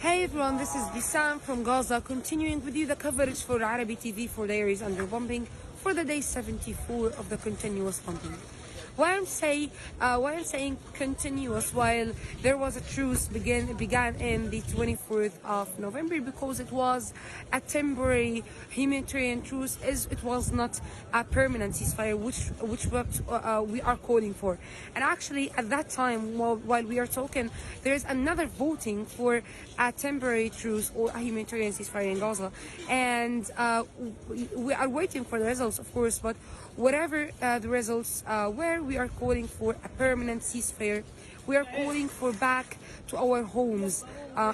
Hey everyone, this is Bissam from Gaza, continuing with you the coverage for Arabic TV for days under bombing for the day 74 of the continuous bombing. Why I'm saying continuous while there was a truce began in the 24th of November, because it was a temporary humanitarian truce, as it was not a permanent ceasefire, which what we are calling for. And actually at that time, while we are talking, there is another voting for a temporary truce or a humanitarian ceasefire in Gaza, and we are waiting for the results, of course. But whatever the results were, we are calling for a permanent ceasefire. We are calling for back to our homes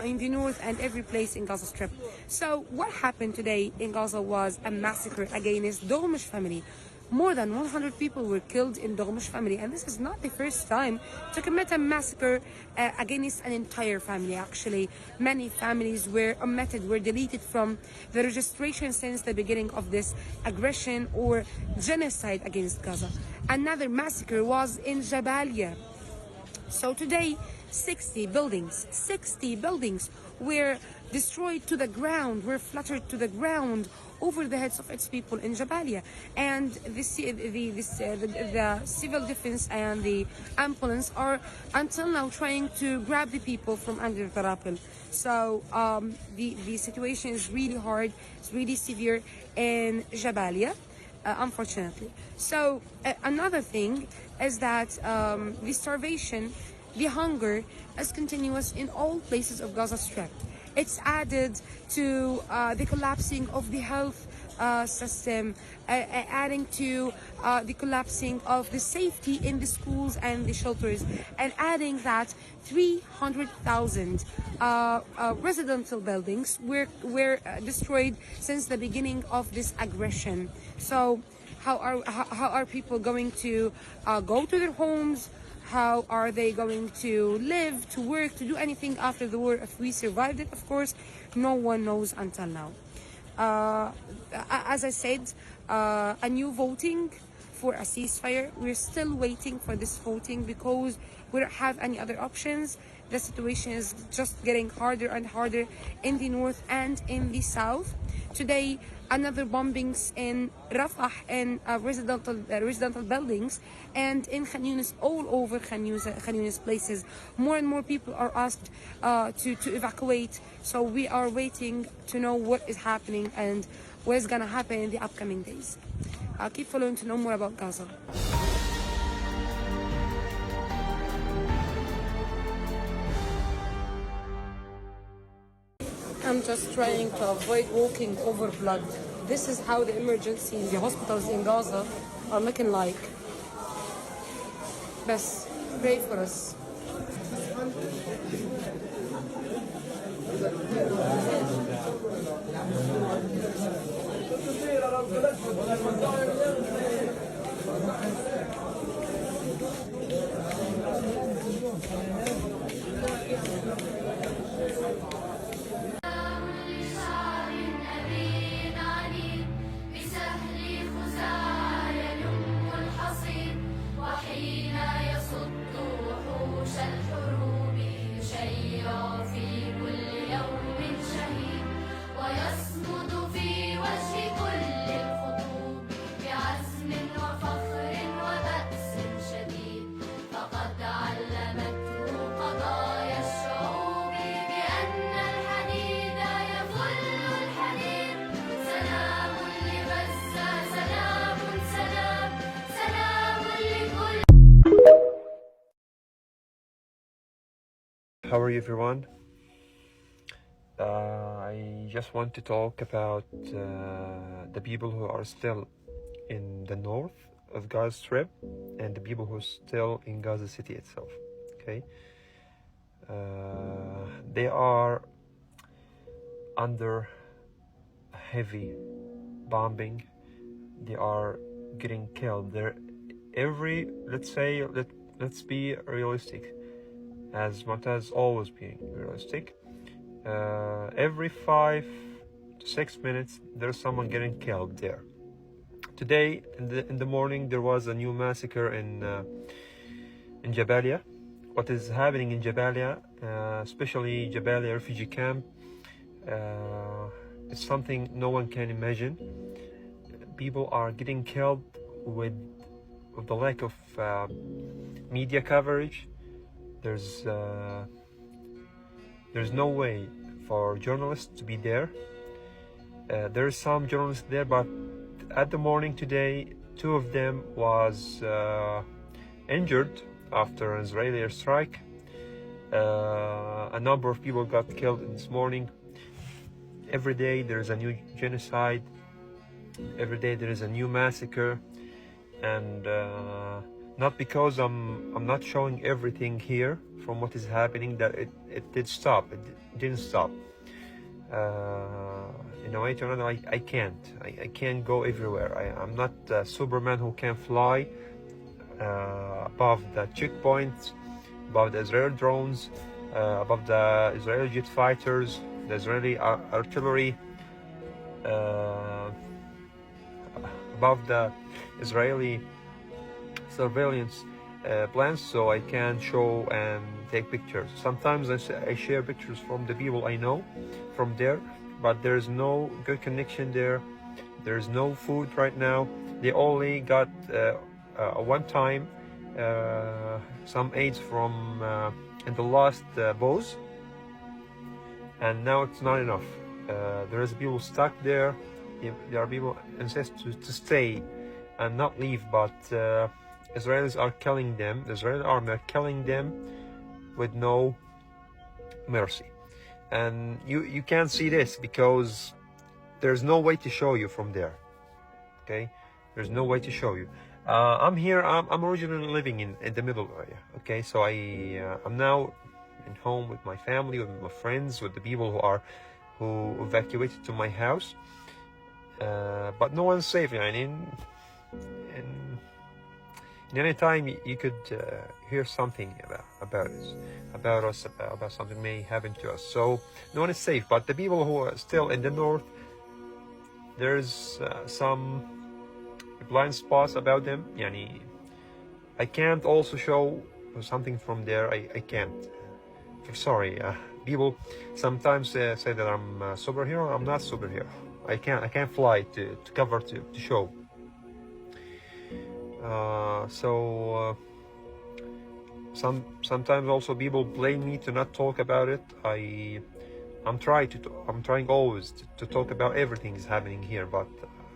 in the north and every place in Gaza Strip. So what happened today in Gaza was a massacre against Domish family. More than 100 people were killed in Domish family, and this is not the first time to commit a massacre against an entire family. Actually, many families were omitted, were deleted from the registration since the beginning of this aggression or genocide against Gaza. Another massacre was in Jabalia. So today, 60 buildings were destroyed to the ground, were flattered to the ground over the heads of its people in Jabalia. And the civil defense and the ambulance are until now trying to grab the people from under the rubble. So the situation is really hard, it's really severe in Jabalia, unfortunately. So another thing is that the starvation, the hunger is continuous in all places of Gaza Strip. It's added to the collapsing of the health system, adding to the collapsing of the safety in the schools and the shelters, and adding that 300,000 residential buildings were destroyed since the beginning of this aggression. So how are people going to go to their homes? How are they going to live, to work, to do anything after the war if we survived it? Of course, no one knows until now. As I said, a new voting for a ceasefire. We're still waiting for this voting because we don't have any other options. The situation is just getting harder and harder in the north and in the south. Today, another bombings in Rafah in residential buildings, and in Khan Yunis, all over Khan Yunis places. More and more people are asked to evacuate. So we are waiting to know what is happening and what is gonna happen in the upcoming days. Keep following to know more about Gaza. I'm just trying to avoid walking over blood. This is how the emergency in the hospitals in Gaza are looking like. Best pray for us. How are you, everyone? I just want to talk about the people who are still in the north of Gaza Strip and the people who are still in Gaza City itself. Okay, they are under heavy bombing. They are getting killed. Let's be realistic. As Mu'taz always being realistic, every 5 to 6 minutes there's someone getting killed there. Today in the morning there was a new massacre in Jabalia, what is happening in Jabalia, especially Jabalia refugee camp, it's something no one can imagine. People are getting killed with the lack of media coverage. There's no way for journalists to be there. There's some journalists there, but at the morning today, 2 of them was injured after an Israeli airstrike. A number of people got killed this morning. Every day there is a new genocide. Every day there is a new massacre, and not because I'm not showing everything here from what is happening that it did stop. It didn't stop. In a way or another, I can't go everywhere. I'm not Superman who can fly above the checkpoints, above the Israeli drones, above the Israeli jet fighters, the Israeli artillery, above the Israeli surveillance plans, so I can show and take pictures. Sometimes I share pictures from the people I know from there, but there's no good connection there. There's no food right now. They only got one time some aids from in the last bows, and now it's not enough. There is people stuck there. There are people insist to stay and not leave, but Israelis are killing them. The Israeli army are killing them with no mercy. And you can't see this because there's no way to show you from there. Okay, there's no way to show you. I'm here. I'm originally living in the middle area. Okay, so I'm now in home with my family, with my friends, with the people who evacuated to my house. But no one's safe. I mean, in any time you could hear something about us, about something may happen to us. So no one is safe. But the people who are still in the north, there's some blind spots about them. Yani, I can't also show something from there. I can't. I'm sorry. People sometimes say that I'm a superhero. I'm not superhero. I can't fly to cover to show. Sometimes also people blame me to not talk about it. I'm trying always to talk about everything is happening here, but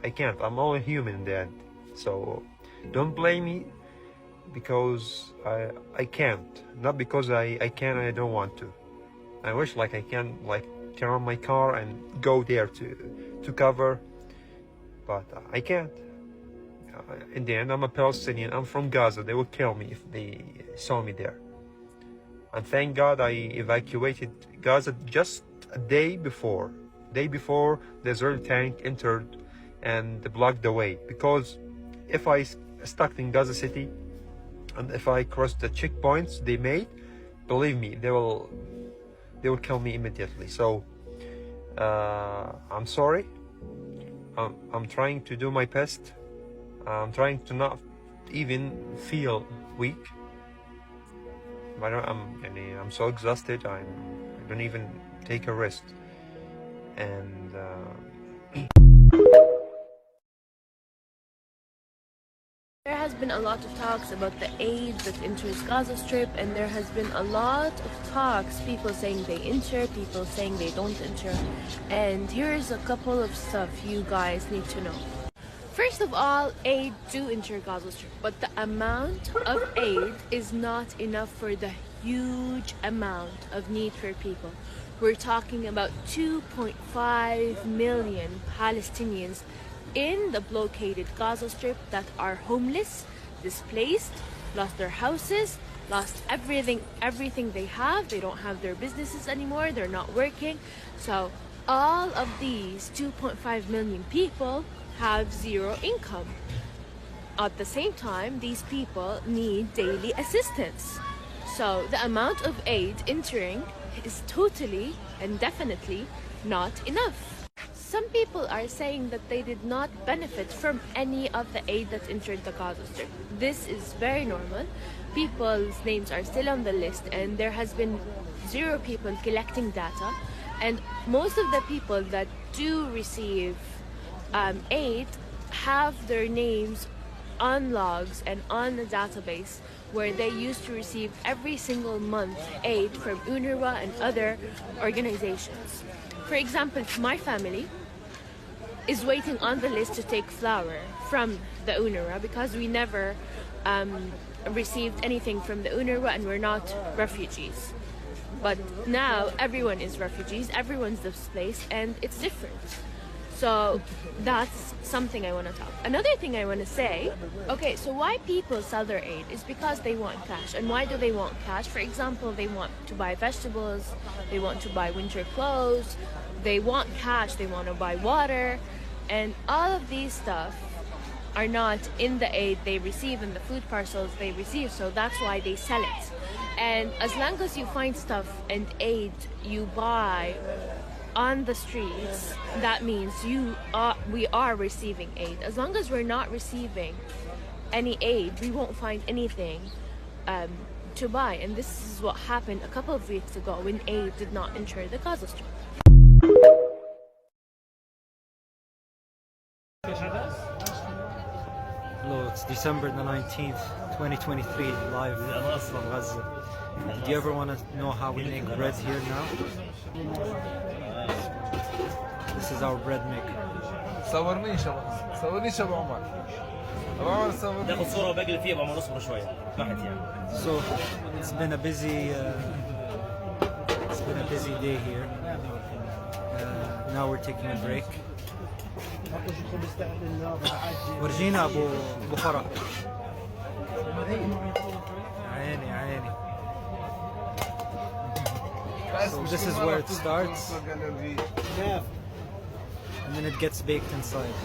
I can't. I'm only human in the end. So don't blame me because I can't. Not because I can and I don't want to. I wish I can turn on my car and go there to cover, but I can't. In the end, I'm a Palestinian. I'm from Gaza. They would kill me if they saw me there. And thank God I evacuated Gaza just a day before the Israeli tank entered and blocked the way. Because if I stuck in Gaza City and if I crossed the checkpoints they made, believe me, they will kill me immediately. So I'm sorry. I'm trying to do my best. I'm trying to not even feel weak. But I'm so exhausted. I don't even take a rest. And there has been a lot of talks about the aid that enters Gaza Strip, and there has been a lot of talks, people saying they enter, people saying they don't enter. And here's a couple of stuff you guys need to know. First of all, aid do enter Gaza Strip, but the amount of aid is not enough for the huge amount of need for people. We're talking about 2.5 million Palestinians in the blockaded Gaza Strip that are homeless, displaced, lost their houses, lost everything they have. They don't have their businesses anymore, they're not working. So all of these 2.5 million people have zero income. At the same time, these people need daily assistance. So the amount of aid entering is totally and definitely not enough. some people are saying that they did not benefit from any of the aid that entered the Gaza Strip. This is very normal. People's names are still on the list, and there has been 0 people collecting data. And most of the people that do receive aid have their names on logs and on a database where they used to receive every single month aid from UNRWA and other organizations. For example, my family is waiting on the list to take flour from the UNRWA because we never received anything from the UNRWA and we're not refugees. But now everyone is refugees, everyone's displaced, and it's different. So that's something I want to talk. Another thing I want to say, okay, so why people sell their aid is because they want cash. And why do they want cash? For example, they want to buy vegetables, they want to buy winter clothes, they want cash, they want to buy water, and all of these stuff are not in the aid they receive, in the food parcels they receive, so that's why they sell it. And as long as you find stuff and aid you buy on the streets, that means we are receiving aid. As long as we're not receiving any aid, we won't find anything to buy. And this is what happened a couple of weeks ago when aid did not enter the Gaza Strip. Hello, it's December the 19th, 2023, live from Gaza. Do you ever want to know how we make bread here now? This is our bread maker. صورني شباب صورني شباب عمر عمر صورني ناخذ صوره وباقي فيها بعمر اصبر شويه راحت يعني. So it's been a busy day here. Now we're taking a break. ورجينا ابو فرح. عيني عيني. So this is where it starts, and then it gets baked inside.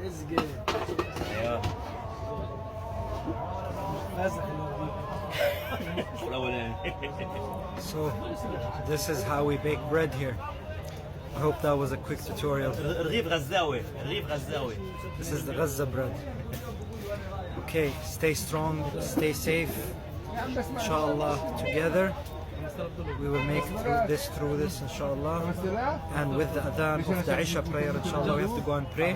This is good. So this is how we bake bread here. I hope that was a quick tutorial. رغيف غزاوي رغيف غزاوي. This is the Gaza bread. Okay, stay strong, stay safe. Inshallah, together we will make through this, inshallah. And with the adhan of the Isha prayer, inshallah, we have to go and pray.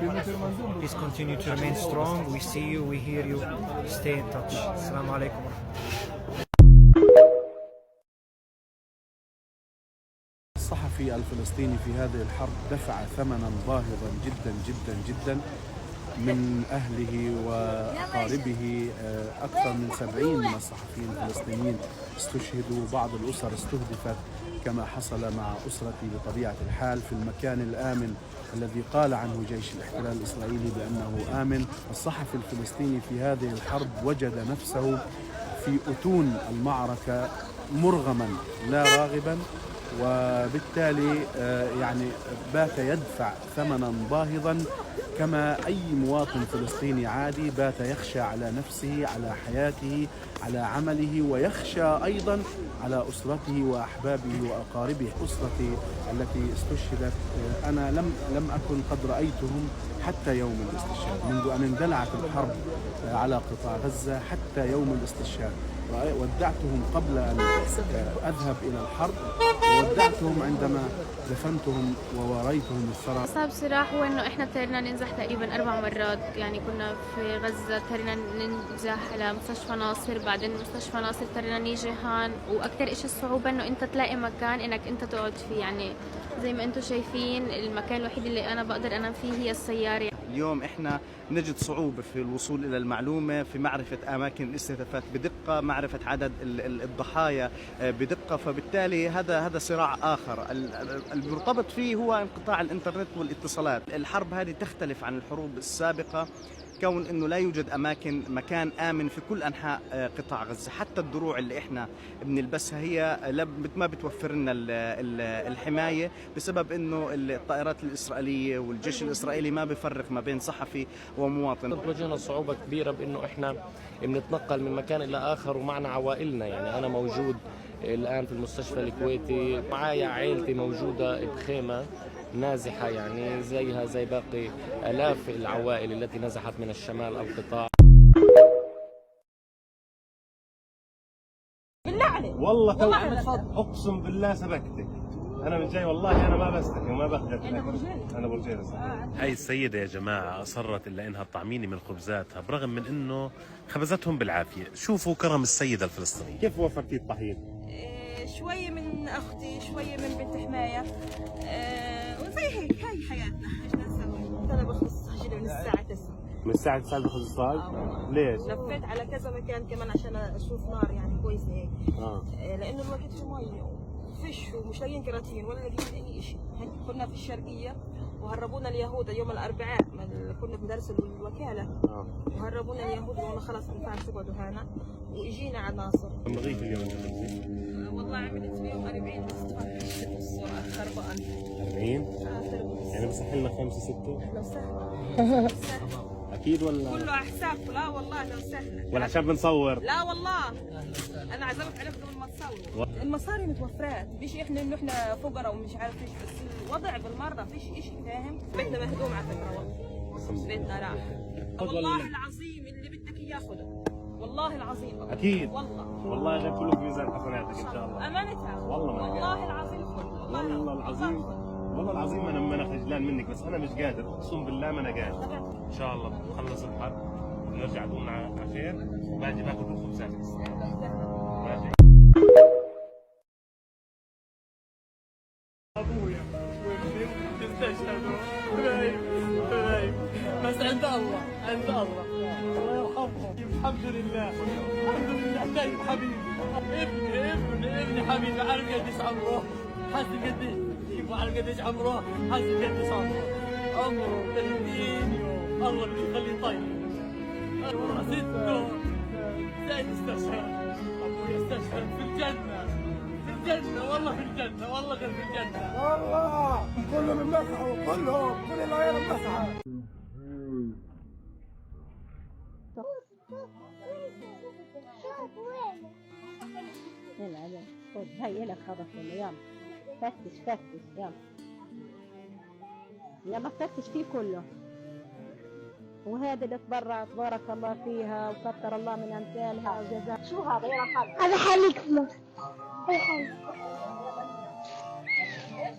Please continue to remain strong. We see you, we hear you. Stay in touch. Assalamu alaikum. الصحفي الفلسطيني في هذه الحرب دفع ثمنا باهظا جدا جدا جدا من أهله وأقاربه. أكثر من 70 من الصحفيين الفلسطينيين استشهدوا، بعض الأسر استهدفت كما حصل مع أسرتي بطبيعة الحال في المكان الآمن الذي قال عنه جيش الاحتلال الإسرائيلي بأنه آمن. الصحفي الفلسطيني في هذه الحرب وجد نفسه في أتون المعركة مرغما لا راغبا، وبالتالي يعني بات يدفع ثمنا باهظا كما أي مواطن فلسطيني عادي. بات يخشى على نفسه، على حياته، على عمله، ويخشى أيضا على أسرته وأحبابه وأقاربه. أسرتي التي استشهدت أنا لم أكن قد رأيتهم حتى يوم الاستشهاد، منذ أن اندلعت الحرب على قطاع غزة حتى يوم الاستشهاد. ودعتهم قبل أن أذهب إلى الحرب، وودعتهم عندما دفنتهم ووريتهم الثرى. صعب صراحة هو إنه إحنا اضطرينا ننزح تقريبا 4 مرات، يعني كنا في غزة اضطرينا ننزح على مستشفى ناصر، بعدين مستشفى ناصر اضطرينا نيجي هان، وأكثر إشي الصعوبة إنه أنت تلاقي مكان إنك أنت تقعد فيه. يعني زي ما أنتم شايفين المكان الوحيد اللي أنا بقدر أنام فيه هي السيارة. اليوم احنا نجد صعوبة في الوصول إلى المعلومة، في معرفة أماكن الاستهدافات بدقة، معرفة عدد الضحايا بدقة، فبالتالي هذا صراع آخر المرتبط فيه هو انقطاع الإنترنت والاتصالات. الحرب هذه تختلف عن الحروب السابقة كون انه لا يوجد مكان امن في كل انحاء قطاع غزه، حتى الدروع اللي احنا بنلبسها هي ما بتوفر لنا الحمايه، بسبب انه الطائرات الاسرائيليه والجيش الاسرائيلي ما بيفرق ما بين صحفي ومواطن. واجهنا صعوبه كبيره بانه احنا بنتنقل من مكان الى اخر ومعنا عوائلنا، يعني انا موجود الان في المستشفى الكويتي، معايا عائلتي موجوده بخيمه نازحه، يعني زيها زي باقي الاف العوائل التي نزحت من الشمال القطاع. بالله عليك والله تو اقسم بالله سبقتك، انا من جاي والله انا ما بستحي وما بخجل. انا برجيلي صح. هاي السيدة يا جماعة أصرت إلا إنها تطعميني من خبزاتها برغم من إنه خبزتهم بالعافية. شوفوا كرم السيدة الفلسطينية. كيف وفرتي الطحين؟ شوية من أختي، شوية من بنت حماية، وزي هيك هاي حياتنا. ايش نسوي؟ أنا بخلص صاجي من الساعة 9. من الساعة 9 بخلص الصاج؟ ليش؟ لفيت على كذا مكان كمان عشان أشوف نار يعني كويسة هيك. لأنه الوقت في مي وفش ومش لاقيين كراتين ولا لاقيين أي شيء. كنا في الشرقية وهربونا اليهود يوم الأربعاء، كنا بندرس الوكالة وهربونا اليهود وقالوا خلاص ما ينفعش تقعدوا هنا، وإجينا على ناصر. نظيف اليوم جبتي؟ والله عملت فيهم 40 بس تفرحت الصورة خربان. 40؟ يعني بصح لنا 5 6؟ لو سهل. أكيد ولا؟ كله على حسابكم. لا والله لو سهل. ولا عشان بنصور؟ لا والله أنا عزمت عليكم قبل ما تصوروا. المصاري متوفرات، مش إحنا إنه إحنا فقراء ومش عارف إيش، بس الوضع بالمرة فيش إشي فاهم؟ بيتنا مهدوم على فكرة والله. بيتنا راح. والله العظيم اللي بدك إياه خذه. والله العظيم. أكيد. والله غير كله في ميزان حسناتك إن شاء الله. أمانتها. والله العظيم خذ. والله العظيم. والله العظيم أنا خجلان منك، بس أنا مش قادر، أقسم بالله ما أنا قادر. إن شاء الله نخلص الحرب ونرجع دونا على خير وباجي باكل الخبزات. باجي. ابويا وابني تستشهدوا. بس عند الله عند الله يرحمهم. الحمد لله الحمد لله. طيب حبيبي ابني حبيبي، عارف قديش عمره؟ حاسس قديش؟ عارف قديش عمره؟ حاسس قديش عمره 30 يوم. الله بيخليه طيب. والله 6 زي استشهد. ابويا استشهد في الجنة، في الجنة والله، في الجنة والله، غير في الجنة والله. كله من مسحه، كل العيال مسحه. يلا خذ هاي لك هذا كله. يلا فتش يلا فتش فيه كله. وهذا اللي تبرعت بارك الله فيها وكثر الله من امثالها وجزاك. شو هذا؟ يلا خلص. هذا حليك فلوس. ايش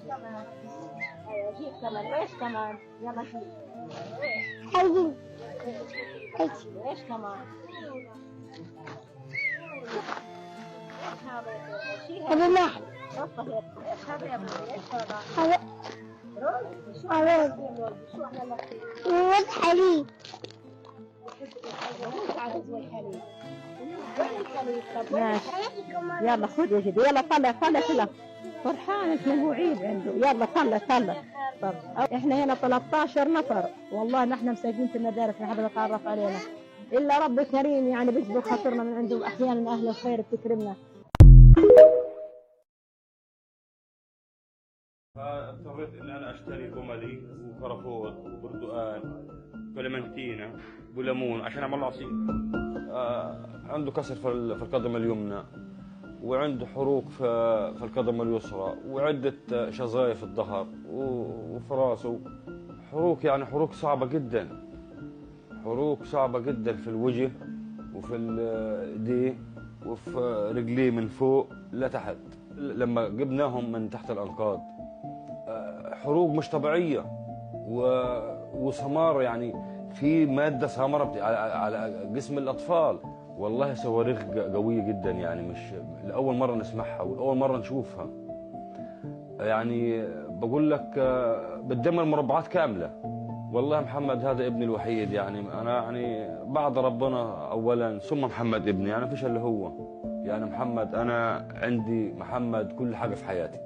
كمان؟ ايوه جيب كمان. وايش كمان؟ يلا جيب. حليب. ايش كمان؟ هذا نحل. ايش هذا يا ابني؟ ايش هذا؟ هذا شو احنا لك؟ حليب. ماشي يلا خذ يا جدي. يلا طلع فرحان اسمه عيد عنده. يلا طلع. طب احنا هنا 13 نفر والله، نحن مساجين في المدارس، نحب نتعرف علينا الا رب كريم يعني بيجبر خاطرنا من عنده. احيانا اهل الخير بتكرمنا. فاضطريت ان انا اشتري قملي وكرفوت وبردقان وكلمنتينا وليمون عشان اعمل له عصير. عنده كسر في القدم اليمنى، وعنده حروق في القدم اليسرى، وعدة شظايا في الظهر وفي راسه. حروق يعني حروق صعبة جدا، حروق صعبة جدا في الوجه وفي الايديه وفي رجليه من فوق لتحت. لما جبناهم من تحت الأنقاض حروق مش طبيعية وسمار، يعني في مادة سامرة على جسم الأطفال. والله صواريخ قوية جدا، يعني مش لأول مرة نسمعها ولأول مرة نشوفها. يعني بقول لك بتدمر مربعات كاملة. والله يا محمد هذا ابني الوحيد، يعني أنا يعني بعد ربنا أولا ثم محمد ابني، يعني فيش اللي هو يعني محمد. أنا عندي محمد كل حاجة في حياتي.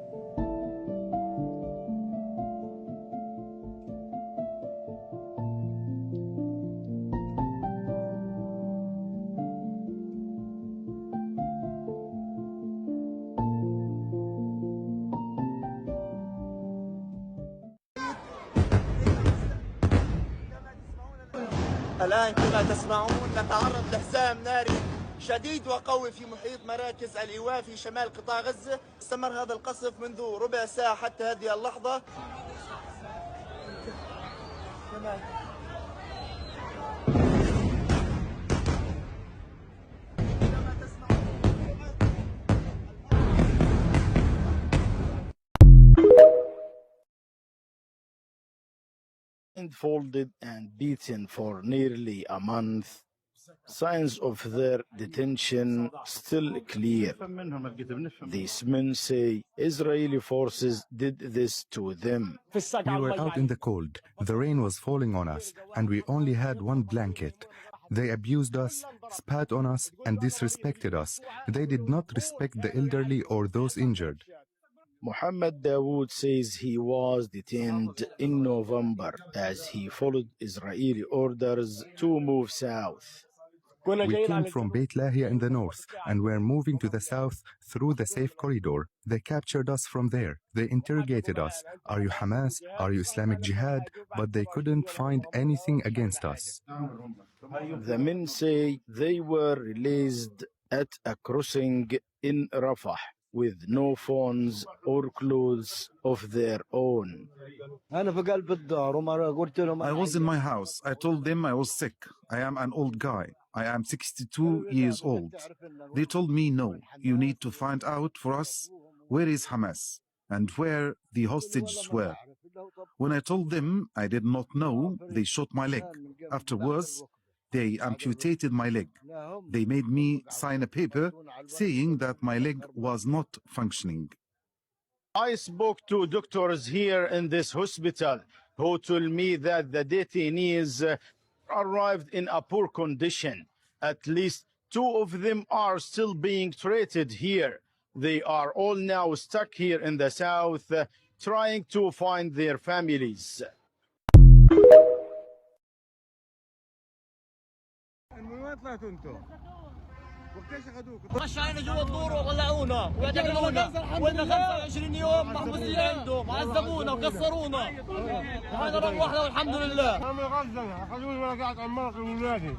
الآن كما تسمعون نتعرض لحزام ناري شديد وقوي في محيط مراكز الإيواء في شمال قطاع غزة. استمر هذا القصف منذ ربع ساعة حتى هذه اللحظة. Blindfolded and beaten for nearly a month. Signs of their detention still clear. These men say Israeli forces did this to them. We were out in the cold. The rain was falling on us, and we only had one blanket. They abused us, spat on us, and disrespected us. They did not respect the elderly or those injured. Mohammed Dawood says he was detained in November as he followed Israeli orders to move south. We came from Beit Lahia in the north and were moving to the south through the safe corridor. They captured us from there. They interrogated us. Are you Hamas? Are you Islamic Jihad? But they couldn't find anything against us. The men say they were released at a crossing in Rafah with no phones or clothes of their own. I was in my house. I told them I was sick. I am an old guy. I am 62 years old. They told me, no, you need to find out for us where is Hamas and where the hostages were. When I told them I did not know, they shot my leg. Afterwards, they amputated my leg. They made me sign a paper saying that my leg was not functioning. I spoke to doctors here in this hospital who told me that the detainees arrived in a poor condition. At least 2 of them are still being treated here. They are all now stuck here in the south, trying to find their families. رشعنا جوا الدور وطلعونا واعتقلونا ولنا 25 يوم محبوسين عندهم عذبونا وكسرونا وهذا رقم واحدة والحمد لله. أنا غزة أخذوني وأنا قاعد على المرق ولادي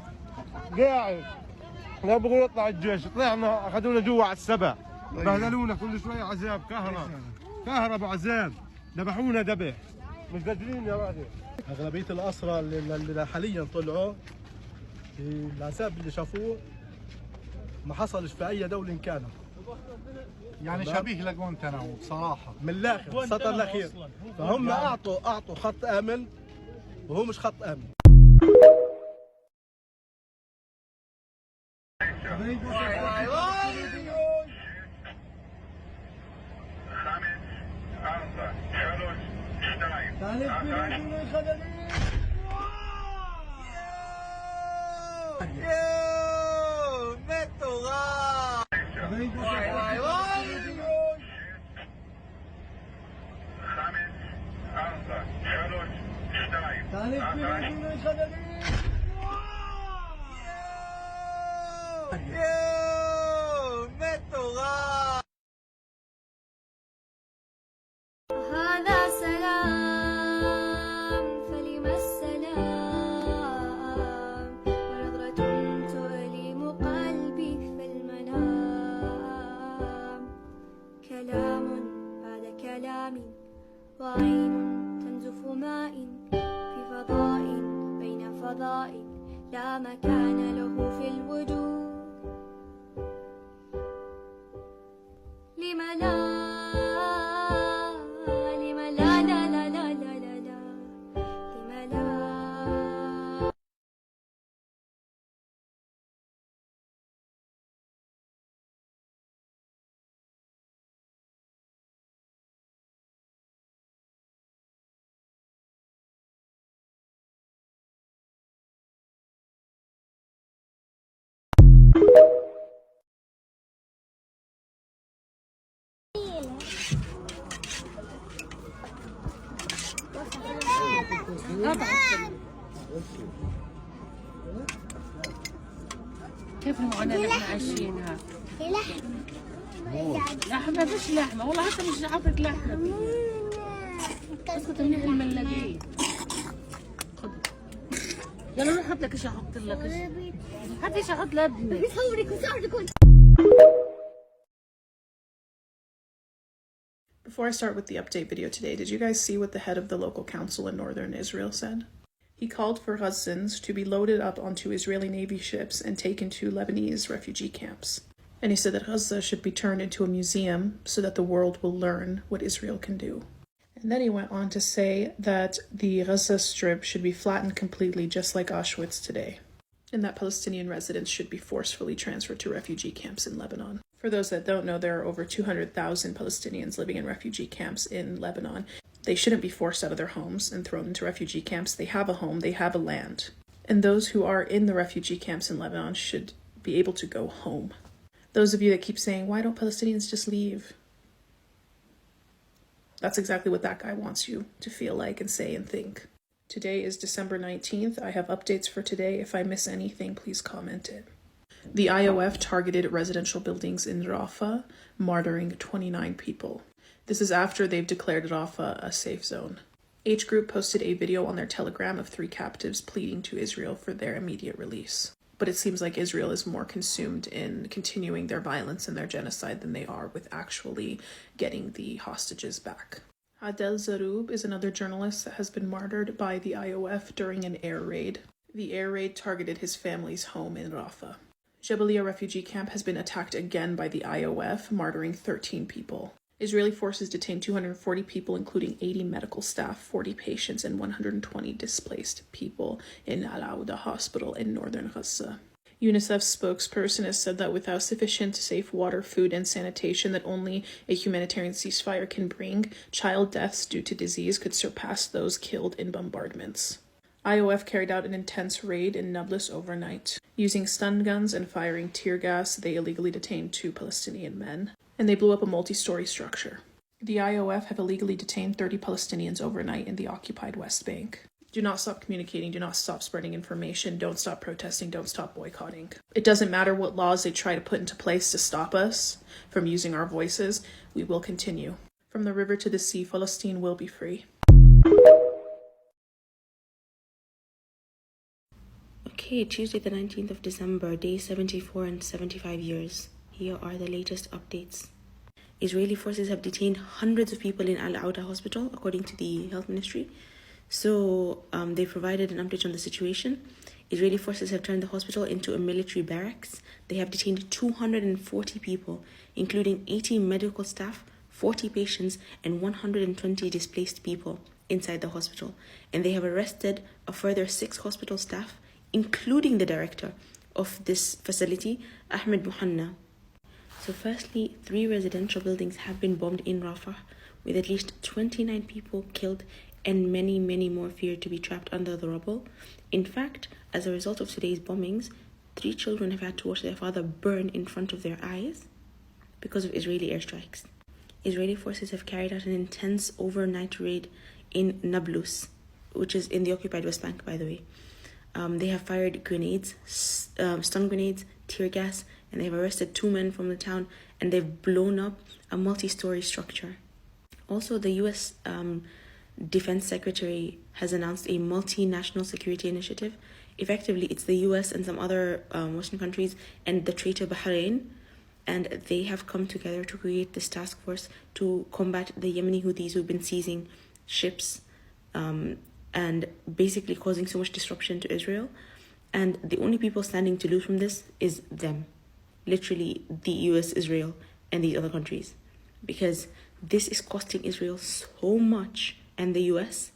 قاعد لا بقول اطلع الجيش طلعنا أخذونا جوا على السبع بهدلونا كل شوية عذاب كهرباء عذاب ذبحونا ذبح مش قادرين يا راجل. أغلبية الأسرى اللي حاليا طلعوا العذاب اللي شافوه ما حصلش في اي دولة كانوا. يعني شبيه لجوانتانامو بصراحة من الاخر السطر الاخير. فهم اعطوا خط امن وهو مش خط امن. هذا سلام فلم السلام ونظرة تؤلم قلبي في المنام كلام بعد كلام وعين تنزف ماء في فضاء بين فضاء لا مكان له في الوجود لم لا كيف المعاناة اللي احنا عايشينها؟ لحمة مش لحمة والله حتى مش عارفة لحمة اسكت منيح الملاقين يلا روح حط لك ايش احط لك هات ايش احط لابنك Before I start with the update video today, did you guys see what the head of the local council in northern Israel said? He called for Gazans to be loaded up onto Israeli Navy ships and taken to Lebanese refugee camps. And he said that Gaza should be turned into a museum so that the world will learn what Israel can do. And then he went on to say that the Gaza Strip should be flattened completely, just like Auschwitz today, and that Palestinian residents should be forcefully transferred to refugee camps in Lebanon. For those that don't know, there are over 200,000 Palestinians living in refugee camps in Lebanon. They shouldn't be forced out of their homes and thrown into refugee camps. They have a home, they have a land. And those who are in the refugee camps in Lebanon should be able to go home. Those of you that keep saying, why don't Palestinians just leave? That's exactly what that guy wants you to feel like and say and think. Today is December 19th. I have updates for today. If I miss anything, please comment it. The IOF targeted residential buildings in Rafah, martyring 29 people. This is after they've declared Rafah a safe zone. H Group posted a video on their Telegram of 3 captives pleading to Israel for their immediate release. But it seems like Israel is more consumed in continuing their violence and their genocide than they are with actually getting the hostages back. Adel Zaroub is another journalist that has been martyred by the IOF during an air raid. The air raid targeted his family's home in Rafah. Jabalia refugee camp has been attacked again by the IOF, martyring 13 people. Israeli forces detained 240 people, including 80 medical staff, 40 patients, and 120 displaced people in Al-Auda hospital in northern Gaza. UNICEF's spokesperson has said that without sufficient safe water, food, and sanitation that only a humanitarian ceasefire can bring, child deaths due to disease could surpass those killed in bombardments. IOF carried out an intense raid in Nablus overnight. Using stun guns and firing tear gas, they illegally detained 2 Palestinian men, and they blew up a multi-story structure. The IOF have illegally detained 30 Palestinians overnight in the occupied West Bank. Do not stop communicating, do not stop spreading information, don't stop protesting, don't stop boycotting. It doesn't matter what laws they try to put into place to stop us from using our voices, we will continue. From the river to the sea, Palestine will be free. Okay, Tuesday the 19th of December, day 74 and 75 years. Here are the latest updates. Israeli forces have detained hundreds of people in Al-Auda hospital, according to the health ministry. So they provided an update on the situation. Israeli forces have turned the hospital into a military barracks. They have detained 240 people, including 80 medical staff, 40 patients, and 120 displaced people inside the hospital. And they have arrested a further 6 hospital staff, including the director of this facility, Ahmed Muhanna. So firstly, 3 residential buildings have been bombed in Rafah, with at least 29 people killed and many, many more feared to be trapped under the rubble. In fact, as a result of today's bombings, 3 children have had to watch their father burn in front of their eyes because of Israeli airstrikes. Israeli forces have carried out an intense overnight raid in Nablus, which is in the occupied West Bank, by the way. They have fired grenades, stun grenades, tear gas, and they've arrested 2 men from the town, and they've blown up a multi-story structure. Also, the U.S. Defense Secretary has announced a multinational security initiative. Effectively, it's the U.S. and some other Western countries and the traitor Bahrain, and they have come together to create this task force to combat the Yemeni Houthis who've been seizing ships and basically causing so much disruption to Israel. And the only people standing to lose from this is them. Literally, the US, Israel, and these other countries. Because this is costing Israel so much, and the US,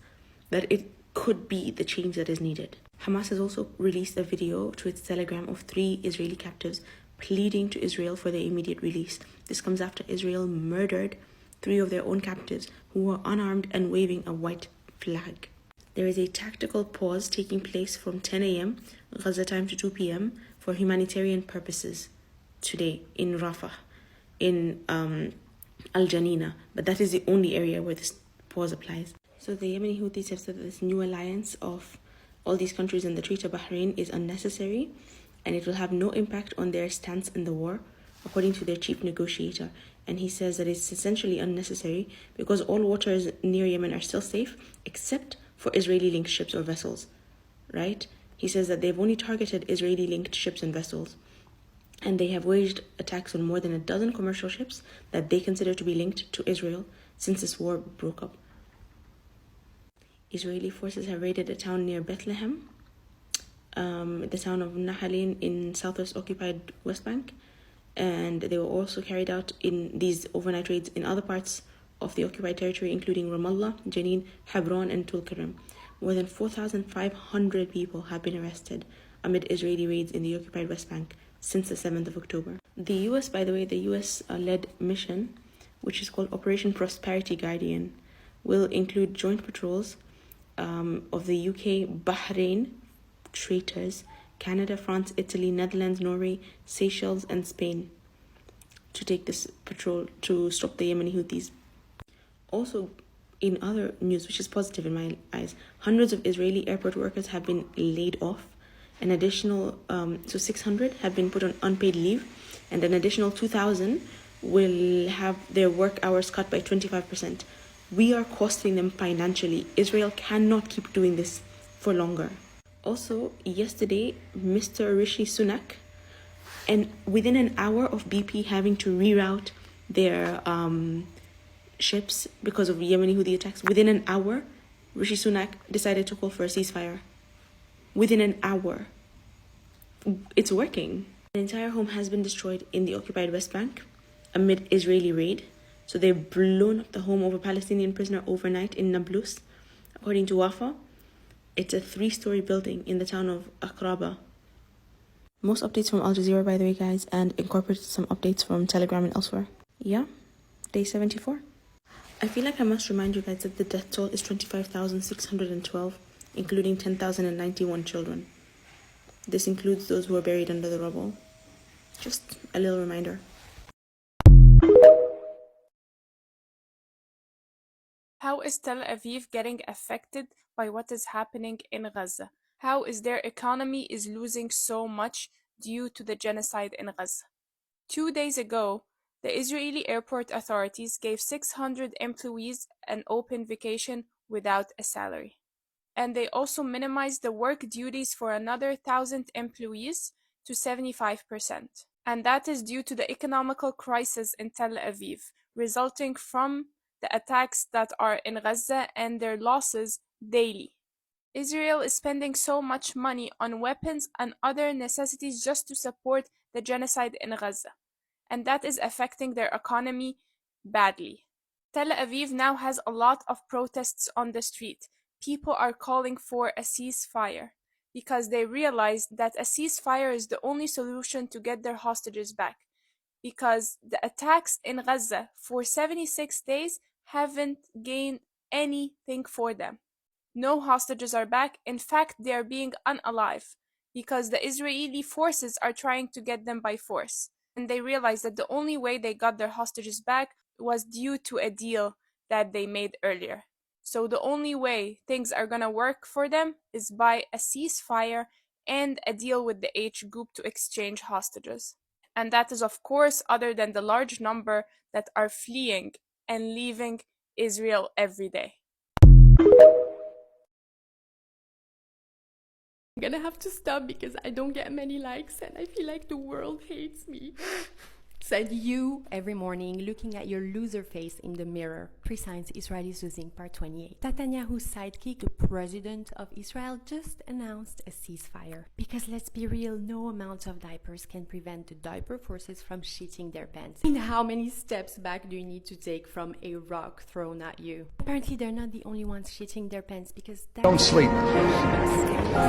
that it could be the change that is needed. Hamas has also released a video to its Telegram of 3 Israeli captives pleading to Israel for their immediate release. This comes after Israel murdered 3 of their own captives who were unarmed and waving a white flag. There is a tactical pause taking place from 10 a.m. Gaza time to 2 p.m. for humanitarian purposes today in Rafah, in Al-Janina, but that is the only area where this pause applies. So the Yemeni Houthis have said that this new alliance of all these countries and the traitor Bahrain is unnecessary, and it will have no impact on their stance in the war, according to their chief negotiator. And he says that it's essentially unnecessary because all waters near Yemen are still safe, except for Israeli-linked ships or vessels, right? He says that they've only targeted Israeli-linked ships and vessels, and they have waged attacks on more than a dozen commercial ships that they consider to be linked to Israel since this war broke up. Israeli forces have raided a town near Bethlehem, the town of Nahalin in southwest occupied West Bank, and they were also carried out in these overnight raids in other parts of the occupied territory, including Ramallah, Jenin, Hebron, and Tulkarem. More than 4,500 people have been arrested amid Israeli raids in the occupied West Bank since the 7th of October. The US, by the way, the US-led mission, which is called Operation Prosperity Guardian, will include joint patrols of the UK, Bahrain, traitors, Canada, France, Italy, Netherlands, Norway, Seychelles, and Spain to take this patrol to stop the Yemeni Houthis. Also, in other news, which is positive in my eyes, hundreds of Israeli airport workers have been laid off. An additional, 600 have been put on unpaid leave, and an additional 2,000 will have their work hours cut by 25%. We are costing them financially. Israel cannot keep doing this for longer. Also, yesterday, Mr. Rishi Sunak, and within an hour of BP having to reroute their ships because of Yemeni Houthi attacks, within an hour, Rishi Sunak decided to call for a ceasefire. Within an hour. It's working. An entire home has been destroyed in the occupied West Bank amid Israeli raid. So they've blown up the home of a Palestinian prisoner overnight in Nablus. According to Wafa, it's a 3-story building in the town of Aqraba. Most updates from Al Jazeera, by the way, guys, and incorporated some updates from Telegram and elsewhere. Yeah, day 74. I feel like I must remind you guys that the death toll is 25,612, including 10,091 children. This includes those who are buried under the rubble. Just a little reminder. How is Tel Aviv getting affected by what is happening in Gaza? How is their economy is losing so much due to the genocide in Gaza? 2 days ago, the Israeli airport authorities gave 600 employees an open vacation without a salary. And they also minimized the work duties for another 1,000 employees to 75%. And that is due to the economical crisis in Tel Aviv, resulting from the attacks that are in Gaza and their losses daily. Israel is spending so much money on weapons and other necessities just to support the genocide in Gaza, and that is affecting their economy badly. Tel Aviv now has a lot of protests on the street. People are calling for a ceasefire because they realize that a ceasefire is the only solution to get their hostages back, because the attacks in Gaza for 76 days haven't gained anything for them. No hostages are back. In fact, they are being unalive because the Israeli forces are trying to get them by force. And they realized that the only way they got their hostages back was due to a deal that they made earlier. So the only way things are going to work for them is by a ceasefire and a deal with the H group to exchange hostages. And that is, of course, other than the large number that are fleeing and leaving Israel every day. I'm gonna have to stop because I don't get many likes and I feel like the world hates me. Said you every morning looking at your loser face in the mirror. Pre-signs Israel is losing, part 28. Netanyahu's sidekick, the president of Israel, just announced a ceasefire. Because let's be real, no amount of diapers can prevent the diaper forces from shitting their pants. And how many steps back do you need to take from a rock thrown at you? Apparently they're not the only ones shitting their pants because don't sleep.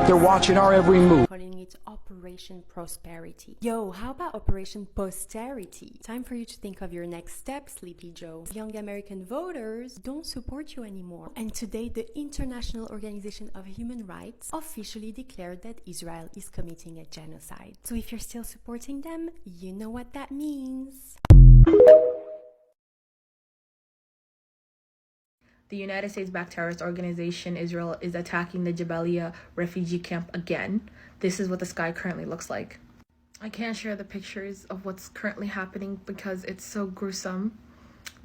They're watching our every move. Calling it Operation Prosperity. Yo, how about Operation Posterity? Time for you to think of your next step, Sleepy Joe. Young American voters don't support you anymore. And today, the International Organization of Human Rights officially declared that Israel is committing a genocide. So if you're still supporting them, you know what that means. The United States-backed terrorist organization Israel is attacking the Jabalia refugee camp again. This is what the sky currently looks like. I can't share the pictures of what's currently happening because it's so gruesome.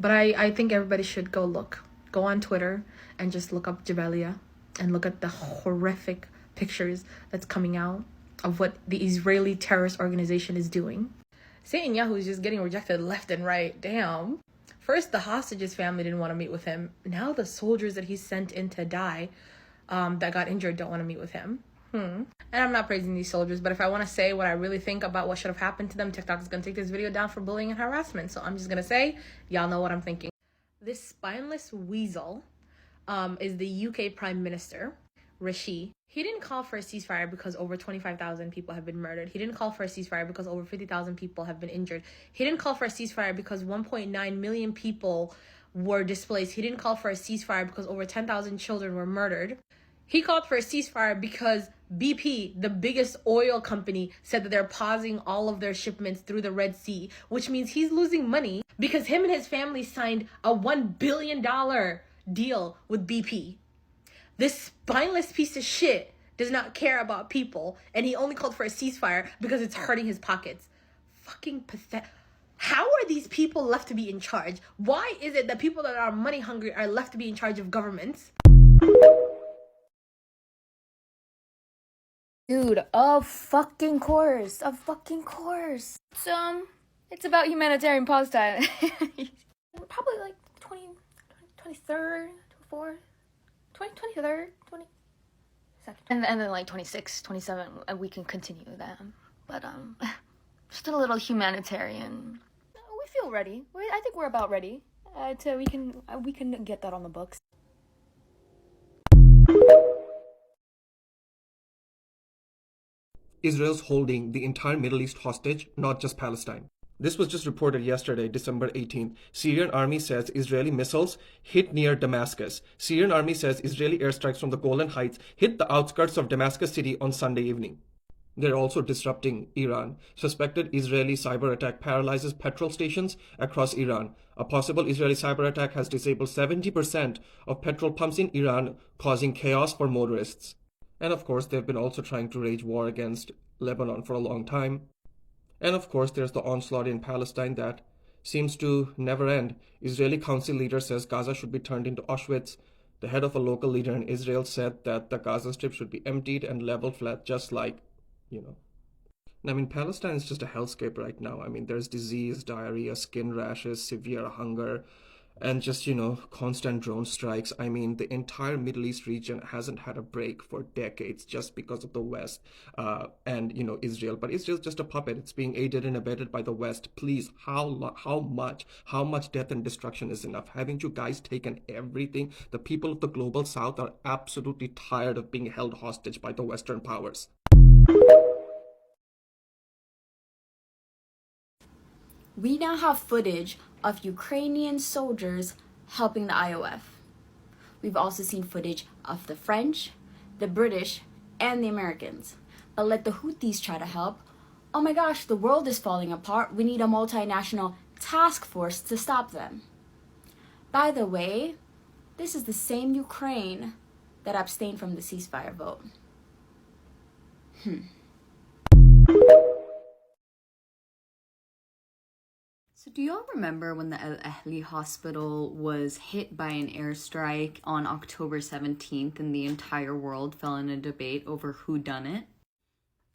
But I think everybody should go look. Go on Twitter and just look up Jabalia and look at the horrific pictures that's coming out of what the Israeli terrorist organization is doing. Netanyahu is just getting rejected left and right. Damn. First, the hostages' family didn't want to meet with him. Now the soldiers that he sent in to die, that got injured, don't want to meet with him. And I'm not praising these soldiers, but if I want to say what I really think about what should have happened to them, TikTok is going to take this video down for bullying and harassment. So I'm just going to say, y'all know what I'm thinking. This spineless weasel is the UK Prime Minister, Rishi. He didn't call for a ceasefire because over 25,000 people have been murdered. He didn't call for a ceasefire because over 50,000 people have been injured. He didn't call for a ceasefire because 1.9 million people were displaced. He didn't call for a ceasefire because over 10,000 children were murdered. He called for a ceasefire because BP, the biggest oil company, said that they're pausing all of their shipments through the Red Sea, which means he's losing money because him and his family signed a $1 billion deal with BP. This spineless piece of shit does not care about people, and he only called for a ceasefire because it's hurting his pockets. Fucking pathetic. How are these people left to be in charge? Why is it that people that are money hungry are left to be in charge of governments? Dude, of fucking course. It's about humanitarian Palestine. Probably like 23rd, 24th, 23rd, 22nd. And then like 26, 27, and we can continue that. But, just a little humanitarian. We feel ready. I think we're about ready. We can get that on the books. Israel's holding the entire Middle East hostage, not just Palestine. This was just reported yesterday, December 18th. Syrian army says Israeli missiles hit near Damascus. Syrian army says Israeli airstrikes from the Golan Heights hit the outskirts of Damascus city on Sunday evening. They're also disrupting Iran. Suspected Israeli cyber attack paralyzes petrol stations across Iran. A possible Israeli cyber attack has disabled 70% of petrol pumps in Iran, causing chaos for motorists. And of course, they've been also trying to wage war against Lebanon for a long time. And of course, there's the onslaught in Palestine that seems to never end. Israeli council leader says Gaza should be turned into Auschwitz. The head of a local leader in Israel said that the Gaza Strip should be emptied and leveled flat, just like, I mean, Palestine is just a hellscape right now. I mean, there's disease, diarrhea, skin rashes, severe hunger, and just, constant drone strikes. I mean, the entire Middle East region hasn't had a break for decades just because of the West and, Israel. But Israel's just a puppet. It's being aided and abetted by the West. Please, how much death and destruction is enough? Haven't you guys taken everything? The people of the global South are absolutely tired of being held hostage by the Western powers. We now have footage of Ukrainian soldiers helping the IOF. We've also seen footage of the French, the British, and the Americans. But let the Houthis try to help. Oh my gosh, the world is falling apart. We need a multinational task force to stop them. By the way, this is the same Ukraine that abstained from the ceasefire vote. So do y'all remember when the Al Ahli hospital was hit by an airstrike on October 17th and the entire world fell in a debate over who done it?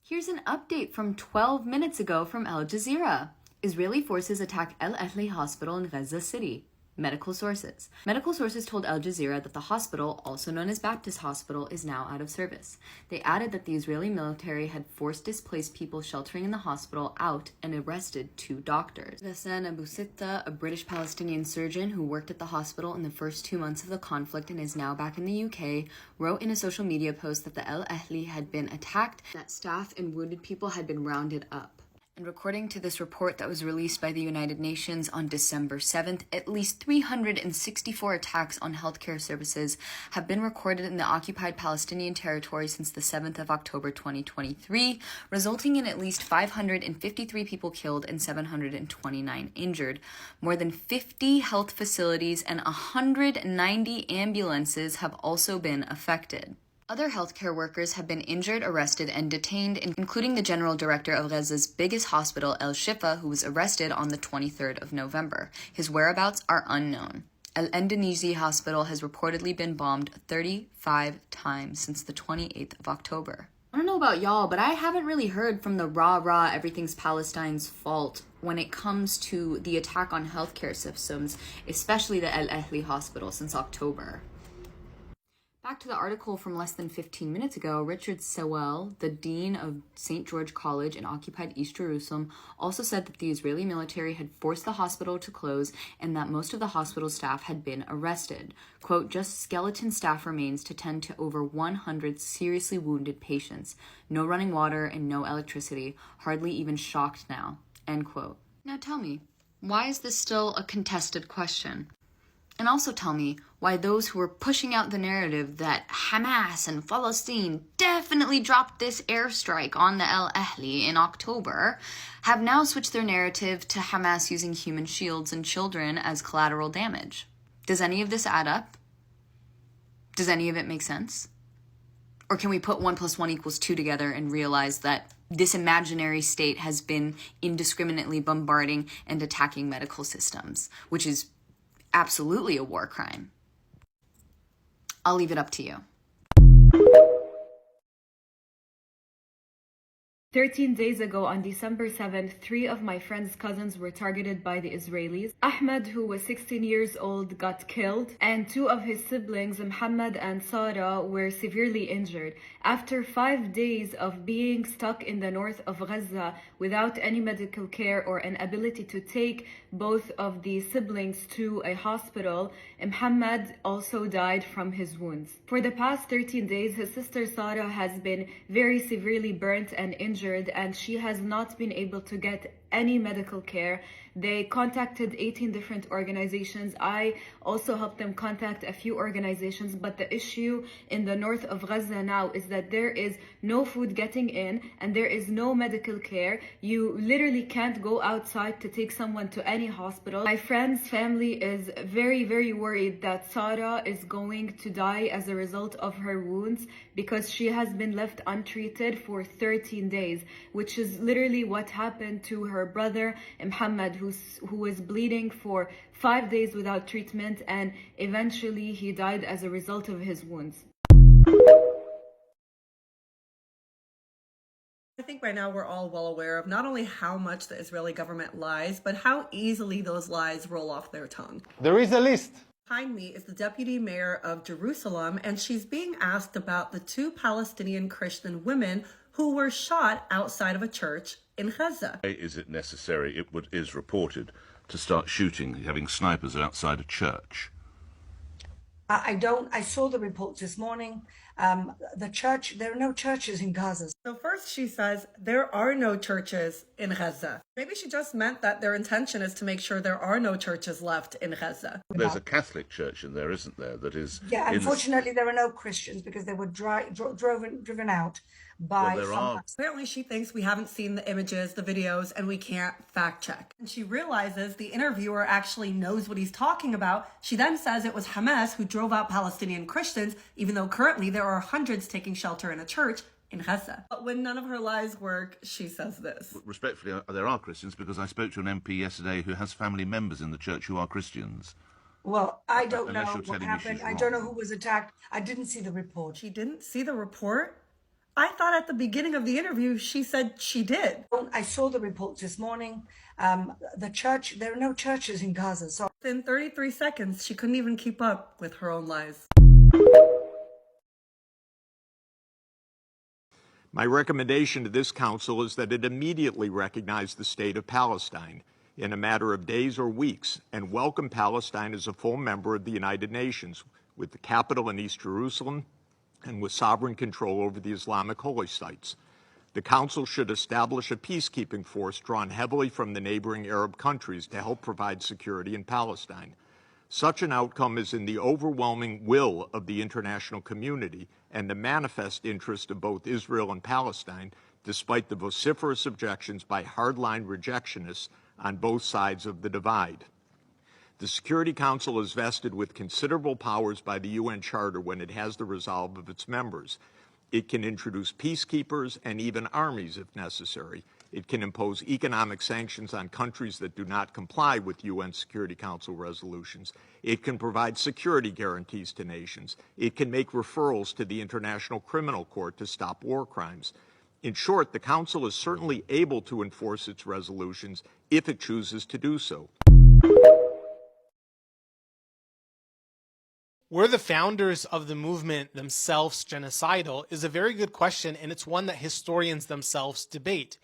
Here's an update from 12 minutes ago from Al Jazeera. Israeli forces attack Al Ahli hospital in Gaza City. Medical sources. Medical sources told Al Jazeera that the hospital, also known as Baptist Hospital, is now out of service. They added that the Israeli military had forced displaced people sheltering in the hospital out and arrested 2 doctors. Ghassan Abu Sitta, a British Palestinian surgeon who worked at the hospital in the first 2 months of the conflict and is now back in the UK, wrote in a social media post that the Al Ahli had been attacked, that staff and wounded people had been rounded up. And according to this report that was released by the United Nations on December 7th, at least 364 attacks on healthcare services have been recorded in the occupied Palestinian territory since the 7th of October 2023, resulting in at least 553 people killed and 729 injured. More than 50 health facilities and 190 ambulances have also been affected. Other healthcare workers have been injured, arrested, and detained, including the general director of Gaza's biggest hospital, El Shifa, who was arrested on the 23rd of November. His whereabouts are unknown. El-Endonesi hospital has reportedly been bombed 35 times since the 28th of October. I don't know about y'all, but I haven't really heard from the rah-rah everything's Palestine's fault when it comes to the attack on healthcare systems, especially the El-Ahli hospital, since October. Back to the article from less than 15 minutes ago, Richard Sewell, the dean of St. George College in occupied East Jerusalem, also said that the Israeli military had forced the hospital to close and that most of the hospital staff had been arrested. Quote, just skeleton staff remains to tend to over 100 seriously wounded patients. No running water and no electricity, hardly even shocked now. End quote. Now tell me, why is this still a contested question? And also tell me why those who are pushing out the narrative that Hamas and Palestine definitely dropped this airstrike on the El Ahli in October have now switched their narrative to Hamas using human shields and children as collateral damage. Does any of this add up? Does any of it make sense? Or can we put 1 + 1 = 2 together and realize that this imaginary state has been indiscriminately bombarding and attacking medical systems, which is absolutely a war crime? I'll leave it up to you. 13 days ago, on December 7th, 3 of my friend's cousins were targeted by the Israelis. Ahmed, who was 16 years old, got killed, and 2 of his siblings, Muhammad and Sarah, were severely injured. After 5 days of being stuck in the north of Gaza without any medical care or an ability to take both of the siblings to a hospital, Muhammad also died from his wounds. For the past 13 days, his sister Sarah has been very severely burnt and injured, and she has not been able to get any medical care. They contacted 18 different organizations. I also helped them contact a few organizations, but the issue in the north of Gaza now is that there is no food getting in and there is no medical care. You literally can't go outside to take someone to any hospital. My friend's family is very, very worried that Sarah is going to die as a result of her wounds because she has been left untreated for 13 days, which is literally what happened to her brother Muhammad, who was bleeding for 5 days without treatment, and eventually he died as a result of his wounds. I think by now we're all well aware of not only how much the Israeli government lies, but how easily those lies roll off their tongue. There is a list. Behind me is the deputy mayor of Jerusalem, and she's being asked about the 2 Palestinian Christian women who were shot outside of a church in Gaza. Is it necessary, it is reported, to start shooting, having snipers outside a church? I saw the reports this morning. There are no churches in Gaza. So first she says there are no churches in Gaza. Maybe she just meant that their intention is to make sure there are no churches left in Gaza. There's a Catholic church in there, isn't there? That is. Yeah, unfortunately there are no Christians because they were driven out by Hamas. Apparently she thinks we haven't seen the images, the videos, and we can't fact check. And she realizes the interviewer actually knows what he's talking about. She then says it was Hamas who drove out Palestinian Christians, even though currently there are hundreds taking shelter in a church in Gaza. But when none of her lies work, she says this. Respectfully, there are Christians, because I spoke to an MP yesterday who has family members in the church who are Christians. Well, I don't know what happened. I don't know who was attacked. I didn't see the report. She didn't see the report? I thought at the beginning of the interview she said she did. I saw the reports this morning. There are no churches in Gaza. So in 33 seconds, she couldn't even keep up with her own lies. My recommendation to this council is that it immediately recognize the state of Palestine in a matter of days or weeks and welcome Palestine as a full member of the United Nations, with the capital in East Jerusalem and with sovereign control over the Islamic holy sites. The Council should establish a peacekeeping force drawn heavily from the neighboring Arab countries to help provide security in Palestine. Such an outcome is in the overwhelming will of the international community and the manifest interest of both Israel and Palestine, despite the vociferous objections by hardline rejectionists on both sides of the divide. The Security Council is vested with considerable powers by the UN Charter when it has the resolve of its members. It can introduce peacekeepers and even armies if necessary. It can impose economic sanctions on countries that do not comply with UN Security Council resolutions. It can provide security guarantees to nations. It can make referrals to the International Criminal Court to stop war crimes. In short, the Council is certainly able to enforce its resolutions if it chooses to do so. Were the founders of the movement themselves genocidal is a very good question, and it's one that historians themselves debate.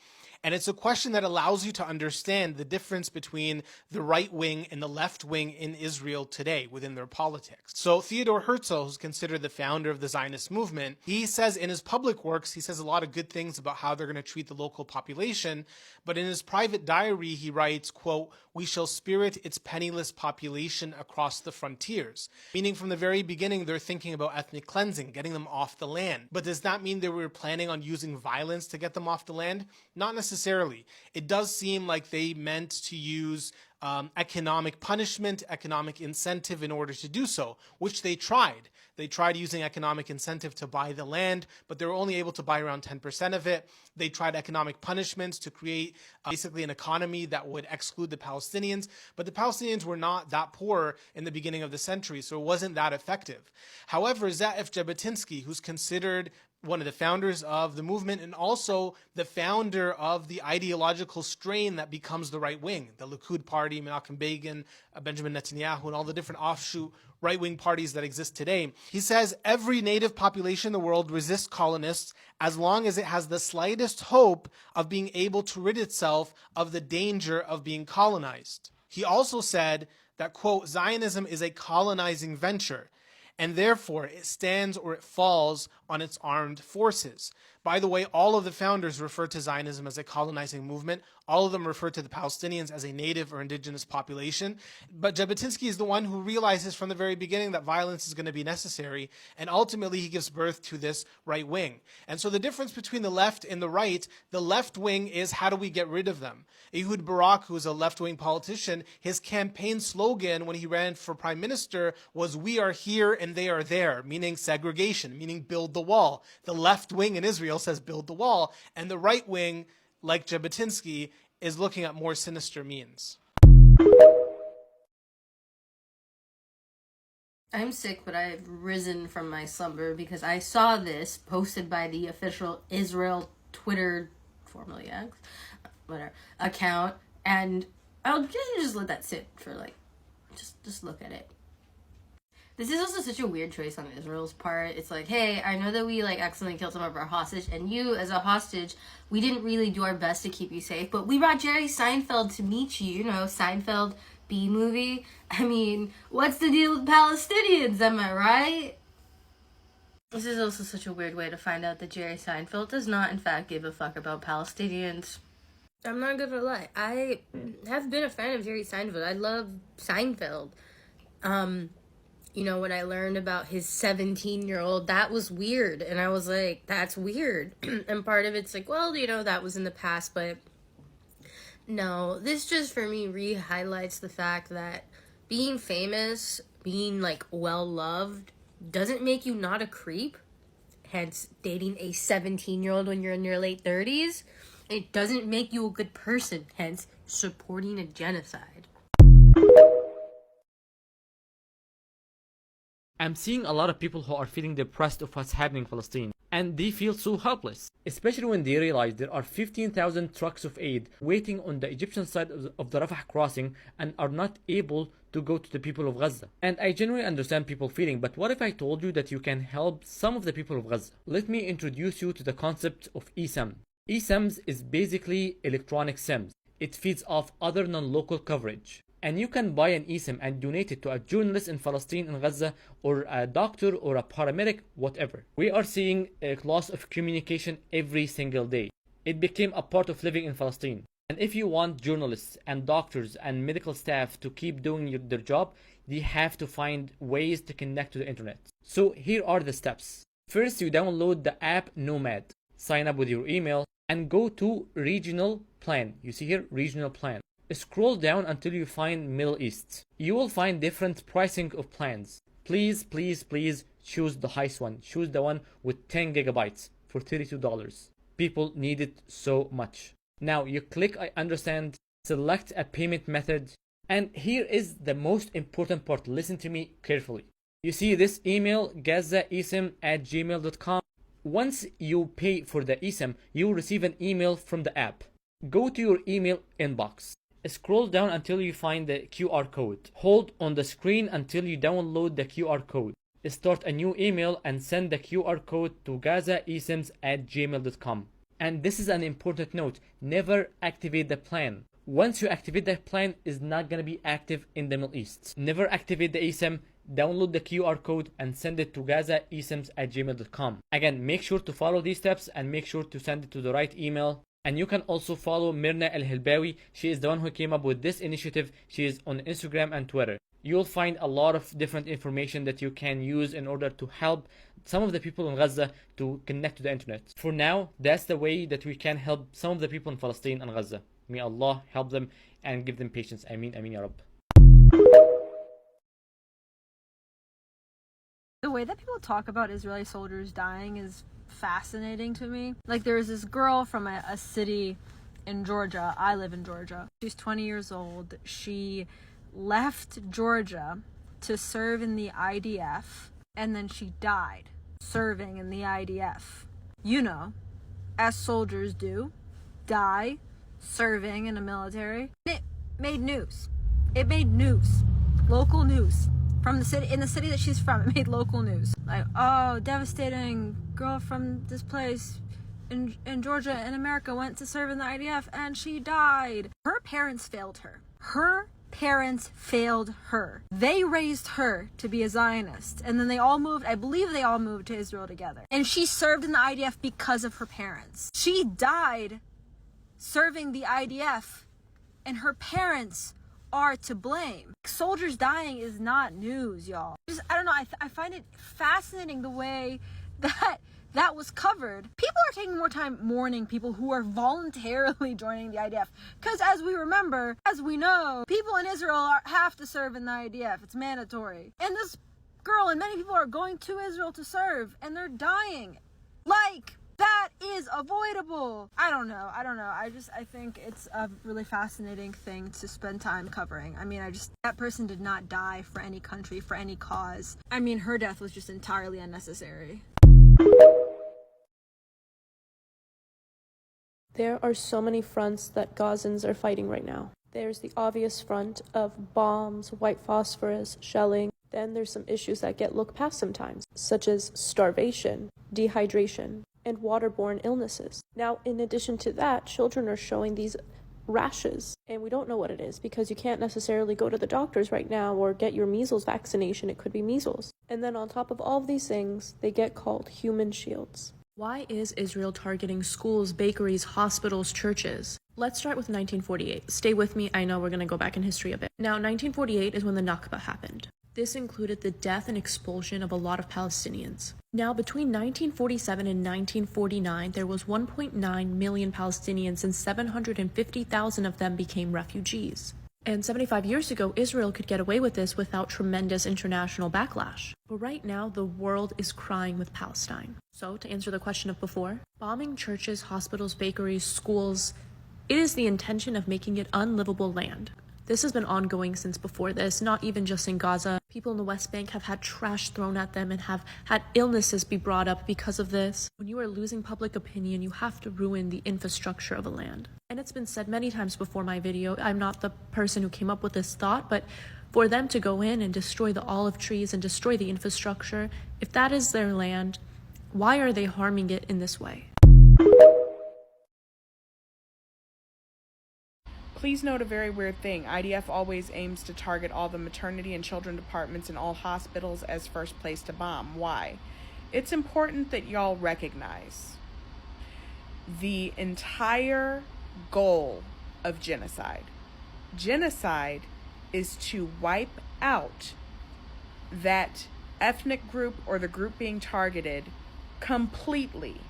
And it's a question that allows you to understand the difference between the right wing and the left wing in Israel today within their politics. So Theodor Herzl, who's considered the founder of the Zionist movement, he says in his public works, he says a lot of good things about how they're going to treat the local population. But in his private diary, he writes, quote, "We shall spirit its penniless population across the frontiers." Meaning from the very beginning, they're thinking about ethnic cleansing, getting them off the land. But does that mean they were planning on using violence to get them off the land? Not necessarily. It does seem like they meant to use economic punishment, economic incentive in order to do so, which they tried. They tried using economic incentive to buy the land, but they were only able to buy around 10% of it. They tried economic punishments to create basically an economy that would exclude the Palestinians, but the Palestinians were not that poor in the beginning of the century, so it wasn't that effective. However, Zaev Jabotinsky, who's considered one of the founders of the movement and also the founder of the ideological strain that becomes the right wing, the Likud party, Menachem Begin, Benjamin Netanyahu, and all the different offshoot right-wing parties that exist today. He says every native population in the world resists colonists as long as it has the slightest hope of being able to rid itself of the danger of being colonized. He also said that, quote, "Zionism is a colonizing venture, and therefore it stands or it falls on its armed forces." By the way, all of the founders refer to Zionism as a colonizing movement. All of them refer to the Palestinians as a native or indigenous population. But Jabotinsky is the one who realizes from the very beginning that violence is going to be necessary, and ultimately he gives birth to this right wing. And so the difference between the left and the left wing is how do we get rid of them? Ehud Barak, who is a left-wing politician, his campaign slogan when he ran for prime minister was "We are here and they are there," meaning segregation, meaning build the wall. The left wing in Israel says build the wall, and the right wing, like Jabotinsky, is looking at more sinister means. I'm sick, but I've risen from my slumber because I saw this posted by the official Israel Twitter, formerly X, whatever, account, and I'll just let that sit for like, just look at it. This is also such a weird choice on Israel's part. It's like, hey, I know that we like accidentally killed some of our hostage, and you as a hostage, we didn't really do our best to keep you safe, but we brought Jerry Seinfeld to meet you, you know, Seinfeld B-movie. I mean, what's the deal with Palestinians, am I right? This is also such a weird way to find out that Jerry Seinfeld does not, in fact, give a fuck about Palestinians. I'm not gonna lie, I have been a fan of Jerry Seinfeld. I love Seinfeld. You know, when I learned about his 17-year-old, that was weird. And I was like, that's weird. And part of it's like, well, you know, that was in the past. But no, this just for me re-highlights the fact that being famous, being like well-loved, doesn't make you not a creep. Hence, dating a 17-year-old when you're in your late 30s. It doesn't make you a good person. Hence, supporting a genocide. I'm seeing a lot of people who are feeling depressed of what's happening in Palestine, and they feel so helpless, especially when they realize there are 15,000 trucks of aid waiting on the Egyptian side of the Rafah crossing and are not able to go to the people of Gaza. And I genuinely understand people feeling, but what if I told you that you can help some of the people of Gaza? Let me introduce you to the concept of eSims. eSims is basically electronic SIMs. It feeds off other non-local coverage. And you can buy an eSIM and donate it to a journalist in Palestine, in Gaza, or a doctor or a paramedic, whatever. We are seeing a loss of communication every single day. It became a part of living in Palestine. And if you want journalists and doctors and medical staff to keep doing their job, they have to find ways to connect to the internet. So here are the steps. First, you download the app Nomad. Sign up with your email and go to regional plan. You see here, regional plan. Scroll down until you find Middle East. You will find different pricing of plans. Please, please, please choose the highest one. Choose the one with 10 gigabytes for $32. People need it so much. Now you click I understand, select a payment method, and here is the most important part. Listen to me carefully. You see this email, gazaesim@gmail.com. Once you pay for the eSIM, you will receive an email from the app. Go to your email inbox. Scroll down until you find the QR code. Hold on the screen until you download the QR code. Start a new email and send the QR code to gazaesim@gmail.com. And this is an important note. Never activate the plan. Once you activate the plan, it's not going to be active in the Middle East. Never activate the eSIM. Download the QR code and send it to gazaesim@gmail.com. Again, make sure to follow these steps and make sure to send it to the right email. And you can also follow Mirna Al-Hilbawi. She is the one who came up with this initiative. She is on Instagram and Twitter. You'll find a lot of different information that you can use in order to help some of the people in Gaza to connect to the internet. For now, that's the way that we can help some of the people in Palestine and Gaza. May Allah help them and give them patience. Ameen, Ameen, Ya Rabb. The way that people talk about Israeli soldiers dying is fascinating to me. Like, there was this girl from a city in Georgia. I live in Georgia. She's 20 years old. She left Georgia to serve in the IDF, and then she died serving in the IDF. You know, as soldiers do, die serving in the military. It made news. It made news. Local news. From the city, in the city that she's from, it made local news. Like, oh, devastating, girl from this place in Georgia in America went to serve in the IDF and she died. Her parents failed her. Her parents failed her. They raised her to be a Zionist, and then they all moved, I believe they all moved to Israel together. And she served in the IDF because of her parents. She died serving the IDF, and her parents are to blame. Soldiers dying is not news, y'all. I don't know, I find it fascinating the way that was covered. People are taking more time mourning people who are voluntarily joining the IDF. Because as we remember, as we know, people in Israel have to serve in the IDF. It's mandatory. And this girl and many people are going to Israel to serve, and they're dying. Like, that is avoidable. I don't know. I think it's a really fascinating thing to spend time covering. I mean, that person did not die for any country, for any cause. I mean, her death was just entirely unnecessary. There are so many fronts that Gazans are fighting right now. There's the obvious front of bombs, white phosphorus, shelling. Then there's some issues that get looked past sometimes, such as starvation, dehydration, and waterborne illnesses. Now, in addition to that, children are showing these rashes, and we don't know what it is because you can't necessarily go to the doctors right now or get your measles vaccination. It could be measles. And then on top of all of these things, they get called human shields. Why is Israel targeting schools, bakeries, hospitals, churches? Let's start with 1948. Stay with me, I know we're going to go back in history a bit. Now, 1948 is when the Nakba happened. This included the death and expulsion of a lot of Palestinians. Now, between 1947 and 1949, there was 1.9 million Palestinians, and 750,000 of them became refugees. And 75 years ago, Israel could get away with this without tremendous international backlash. But right now, the world is crying with Palestine. So, to answer the question of before, bombing churches, hospitals, bakeries, schools, it is the intention of making it unlivable land. This has been ongoing since before this, not even just in Gaza. People in the West Bank have had trash thrown at them and have had illnesses be brought up because of this. When you are losing public opinion, you have to ruin the infrastructure of a land. And it's been said many times before my video, I'm not the person who came up with this thought, but for them to go in and destroy the olive trees and destroy the infrastructure, if that is their land, why are they harming it in this way? Please note a very weird thing. IDF always aims to target all the maternity and children departments in all hospitals as first place to bomb. Why? It's important that y'all recognize the entire goal of genocide. Genocide is to wipe out that ethnic group or the group being targeted completely.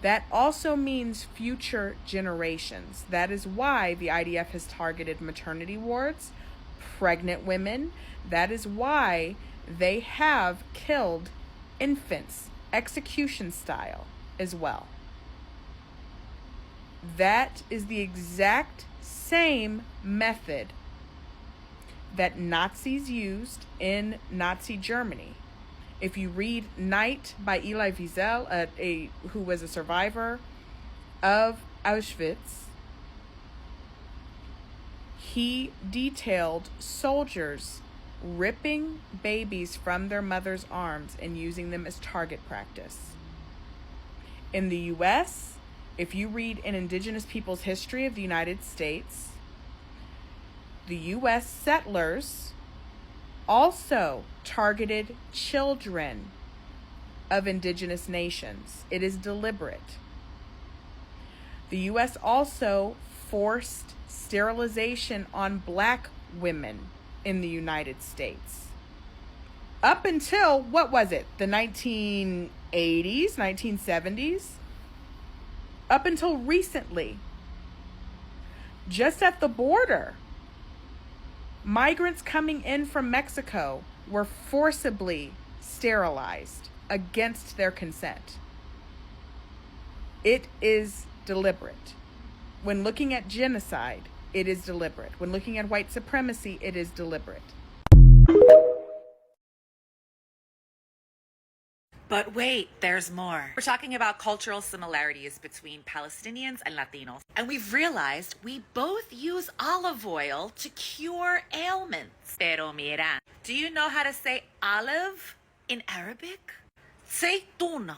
That also means future generations. That is why the IDF has targeted maternity wards, pregnant women. That is why they have killed infants, execution style as well. That is the exact same method that Nazis used in Nazi Germany. If you read Night by Elie Wiesel, who was a survivor of Auschwitz, he detailed soldiers ripping babies from their mother's arms and using them as target practice. In the U.S., if you read an Indigenous Peoples History of the United States, the U.S. settlers also targeted children of indigenous nations. It is deliberate. The U.S. also forced sterilization on black women in the United States. Up until, what was it, the 1980s, 1970s? Up until recently, just at the border, migrants coming in from Mexico were forcibly sterilized against their consent. It is deliberate. When looking at genocide, it is deliberate. When looking at white supremacy, it is deliberate. But wait, there's more. We're talking about cultural similarities between Palestinians and Latinos. And we've realized we both use olive oil to cure ailments. Pero mira, do you know how to say olive in Arabic? Zaytuna.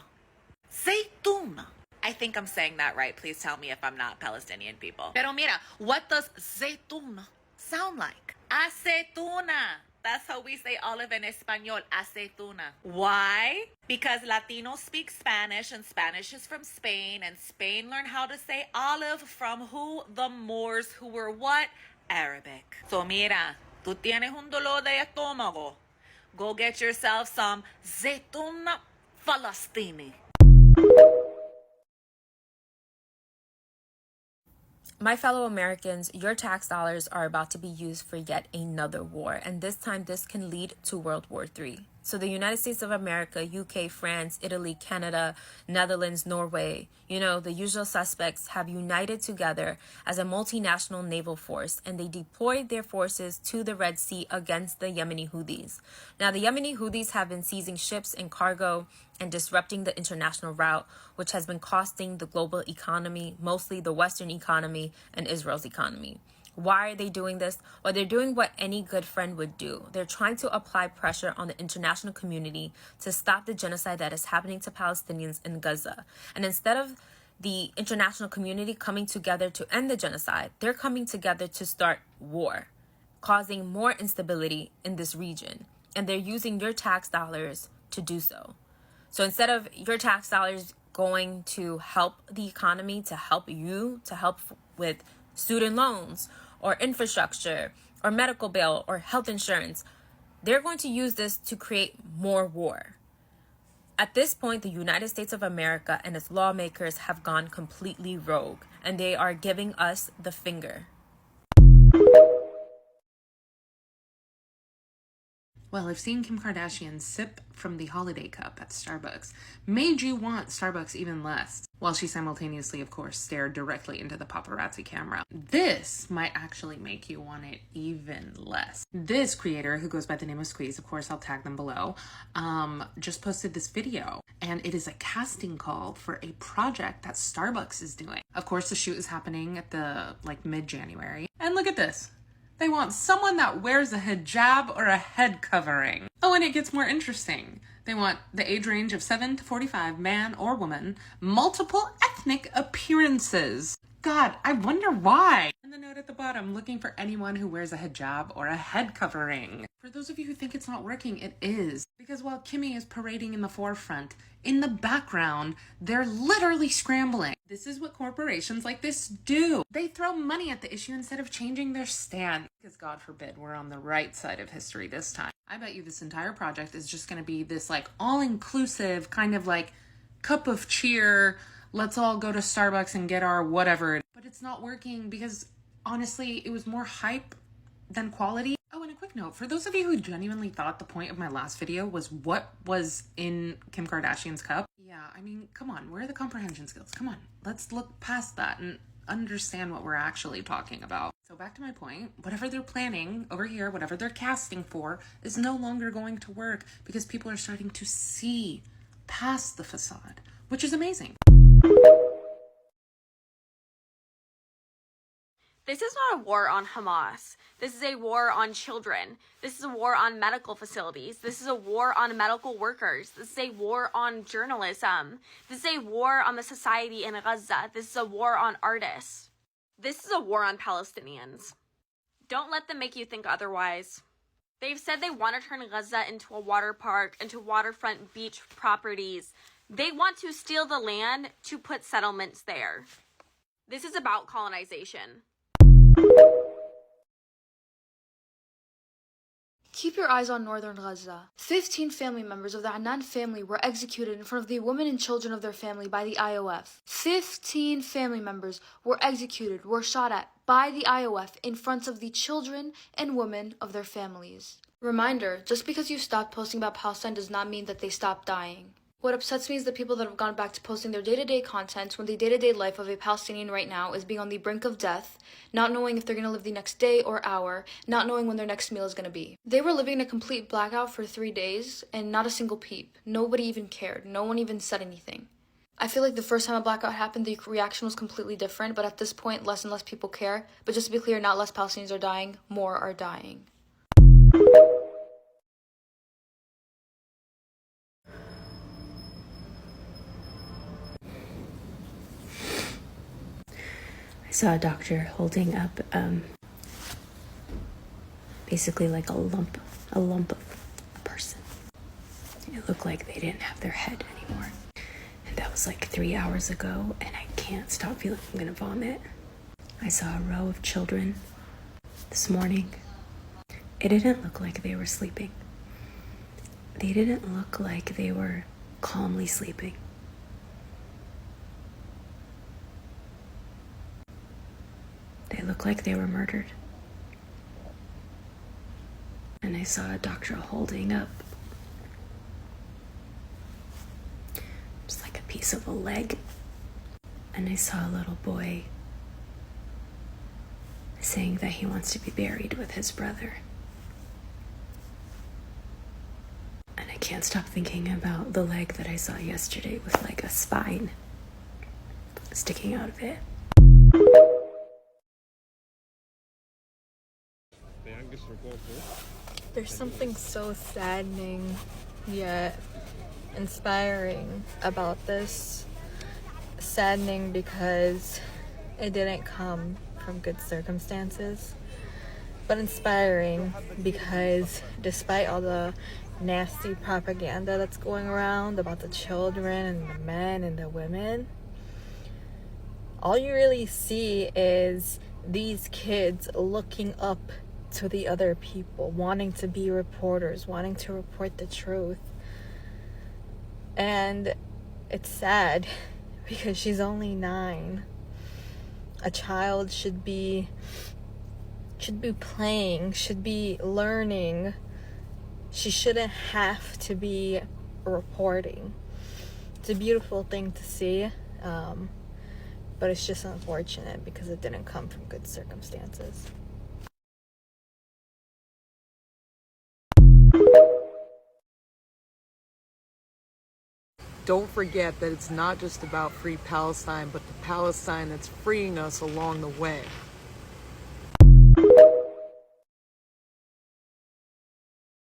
Zaytuna. I think I'm saying that right. Please tell me if I'm not Palestinian people. Pero mira, what does zaytuna sound like? Aceituna. That's how we say olive in Espanol, aceituna. Why? Because Latinos speak Spanish, and Spanish is from Spain, and Spain learned how to say olive from who? The Moors, who were what? Arabic. So mira, tú tienes un dolor de estómago. Go get yourself some zaytuna falastini. My fellow Americans, your tax dollars are about to be used for yet another war, and this time this can lead to World War III. So the United States of America, UK, France, Italy, Canada, Netherlands, Norway, the usual suspects have united together as a multinational naval force, and they deployed their forces to the Red Sea against the Yemeni Houthis. Now, the Yemeni Houthis have been seizing ships and cargo and disrupting the international route, which has been costing the global economy, mostly the Western economy and Israel's economy. Why are they doing this? Well, they're doing what any good friend would do. They're trying to apply pressure on the international community to stop the genocide that is happening to Palestinians in Gaza. And instead of the international community coming together to end the genocide, they're coming together to start war, causing more instability in this region. And they're using your tax dollars to do so. So instead of your tax dollars going to help the economy, to help you, to help with student loans or infrastructure or medical bill or health insurance, they're going to use this to create more war. At this point, the United States of America and its lawmakers have gone completely rogue, and they are giving us the finger. Well, if seeing Kim Kardashian sip from the holiday cup at Starbucks made you want Starbucks even less, while she simultaneously, of course, stared directly into the paparazzi camera, this might actually make you want it even less. This creator, who goes by the name of Squeeze, of course I'll tag them below, just posted this video, and it is a casting call for a project that Starbucks is doing. Of course, the shoot is happening at the mid-January, and look at this. They want someone that wears a hijab or a head covering. Oh, and it gets more interesting. They want the age range of 7 to 45, man or woman, multiple ethnic appearances. God, I wonder why. And the note at the bottom, looking for anyone who wears a hijab or a head covering. For those of you who think it's not working, it is. Because while Kimmy is parading in the forefront, in the background, they're literally scrambling. This is what corporations like this do. They throw money at the issue instead of changing their stand. Because God forbid we're on the right side of history this time. I bet you this entire project is just going to be this all-inclusive kind of cup of cheer. Let's all go to Starbucks and get our whatever. But it's not working because honestly, it was more hype than quality. Oh, and a quick note, for those of you who genuinely thought the point of my last video was what was in Kim Kardashian's cup. Yeah, I mean, come on, where are the comprehension skills? Come on, let's look past that. And understand what we're actually talking about. So back to my point, whatever they're planning over here, whatever they're casting for, is no longer going to work because people are starting to see past the facade, which is amazing. This is not a war on Hamas. This is a war on children. This is a war on medical facilities. This is a war on medical workers. This is a war on journalism. This is a war on the society in Gaza. This is a war on artists. This is a war on Palestinians. Don't let them make you think otherwise. They've said they want to turn Gaza into a water park, into waterfront beach properties. They want to steal the land to put settlements there. This is about colonization. Keep your eyes on northern Gaza. 15 family members of the RNN family were executed in front of the women and children of their family by the IOF. 15 family members were executed, were shot at by the IOF in front of the children and women of their families. Reminder, just because you stopped posting about Palestine does not mean that they stopped dying. What upsets me is the people that have gone back to posting their day-to-day content when the day-to-day life of a Palestinian right now is being on the brink of death, not knowing if they're going to live the next day or hour, not knowing when their next meal is going to be. They were living in a complete blackout for 3 days, and not a single peep. Nobody even cared. No one even said anything. I feel like the first time a blackout happened, the reaction was completely different, but at this point, less and less people care. But just to be clear, not less Palestinians are dying, more are dying. I saw a doctor holding up basically like a lump of a person. It looked like they didn't have their head anymore. And that was like 3 hours ago, and I can't stop feeling I'm gonna vomit. I saw a row of children this morning. It didn't look like they were sleeping. They didn't look like they were calmly sleeping. They looked like they were murdered. And I saw a doctor holding up just like a piece of a leg. And I saw a little boy saying that he wants to be buried with his brother. And I can't stop thinking about the leg that I saw yesterday with like a spine sticking out of it. There's something so saddening yet inspiring about this. Saddening because it didn't come from good circumstances, but inspiring because despite all the nasty propaganda that's going around about the children and the men and the women, all you really see is these kids looking up to the other people, wanting to be reporters, wanting to report the truth. And it's sad because she's only 9. A child should be playing, should be learning. She shouldn't have to be reporting. It's a beautiful thing to see, but it's just unfortunate because it didn't come from good circumstances. Don't forget that it's not just about free Palestine, but the Palestine that's freeing us along the way.